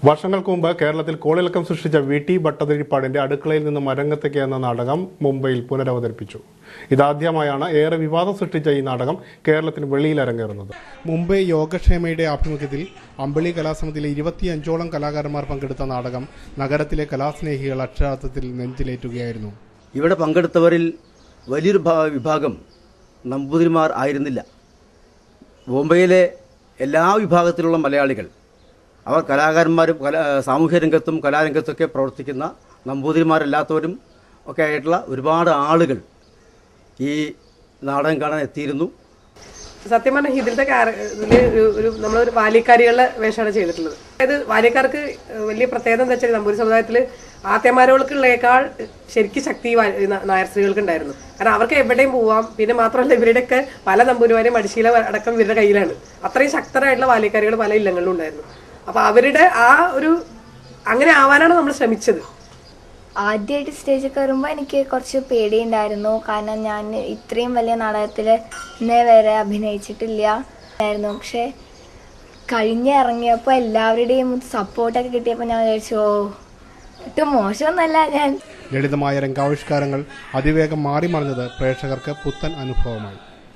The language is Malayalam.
വർഷങ്ങൾക്ക് മുമ്പ് കേരളത്തിൽ കോളിളക്കം സൃഷ്ടിച്ച വി.ടി. ഭട്ടതിരിപ്പാടിന്റെ അടുക്കളയിൽ നിന്ന് മരങ്ങത്തേക്ക് എന്ന നാടകം മുംബൈയിൽ പുനരവതരിപ്പിച്ചു. ഇതാദ്യമായാണ് ഏറെ വിവാദം സൃഷ്ടിച്ച ഈ നാടകം കേരളത്തിന് വെളിയിൽ അരങ്ങേറുന്നത്. മുംബൈ യോഗക്ഷേമയുടെ ആഭിമുഖ്യത്തിൽ അമ്പിളി കലാസമിതിയിലെ 25ഓളം കലാകാരന്മാർ പങ്കെടുത്ത നാടകം നഗരത്തിലെ കലാസ്നേഹികൾ അക്ഷരാർത്ഥത്തിൽ നെഞ്ചിലേറ്റുകയായിരുന്നു. ഇവിടെ പങ്കെടുത്തവരിൽ വലിയൊരു വിഭാഗം നമ്പൂതിരിമാർ ആയിരുന്നില്ല. മുംബൈയിലെ എല്ലാ വിഭാഗത്തിലുള്ള മലയാളികൾ, അവർ കലാകാരന്മാരും സാമൂഹ്യ രംഗത്തും കലാരംഗത്തൊക്കെ പ്രവർത്തിക്കുന്ന നമ്പൂതിരിമാരല്ലാത്തവരും ഒക്കെ ആയിട്ടുള്ള ഒരുപാട് ആളുകൾ ഈ നാടകം കാണാൻ എത്തിയിരുന്നു. സത്യം പറഞ്ഞാൽ ഇതിലത്തെ നമ്മളൊരു ബാല്യക്കാരികളുടെ വേഷമാണ് ചെയ്തിട്ടുള്ളത്. അതായത് ബാല്യക്കാർക്ക് വലിയ പ്രത്യേകത എന്താ വെച്ചാൽ നമ്പൂരി സമുദായത്തിൽ ആത്യമാരോൾക്കുള്ളേക്കാൾ ശരിക്കും ശക്തി നായർ സ്ത്രീകൾക്ക് ഉണ്ടായിരുന്നു. കാരണം അവർക്ക് എവിടെയും പോവാം. പിന്നെ മാത്രമല്ല, ഇവരുടെയൊക്കെ പല നമ്പൂരിമാരെയും അടിശീല അടക്കം ഇവരുടെ കയ്യിലാണ്. അത്രയും ശക്തരായിട്ടുള്ള ബാല്യക്കാരികൾ പല ഇല്ലങ്ങളിലും ഉണ്ടായിരുന്നു. അപ്പൊ അവരുടെ ആ ഒരു അങ്ങനെ ആവാനാണ് നമ്മൾ ശ്രമിച്ചത്. ആദ്യമായിട്ട് സ്റ്റേജിൽ കയറുമ്പോൾ എനിക്ക് കുറച്ച് പേടിയുണ്ടായിരുന്നു. കാരണം ഞാൻ ഇത്രയും വലിയ നാടകത്തിൽ ഇന്നേ വരെ അഭിനയിച്ചിട്ടില്ല. പക്ഷെ ഇറങ്ങിയപ്പോൾ എല്ലാവരുടെയും സപ്പോർട്ടൊക്കെ കിട്ടിയപ്പോൾ ഞാൻ വിചാരിച്ചു, ഒട്ടും മോശമൊന്നുമല്ല ഞാൻ. ലളിതമായ രംഗാവിഷ്കാരങ്ങൾ അതിവേഗം മാറി മറിഞ്ഞത് പ്രേക്ഷകർക്ക് പുത്തൻ അനുഭവമായി.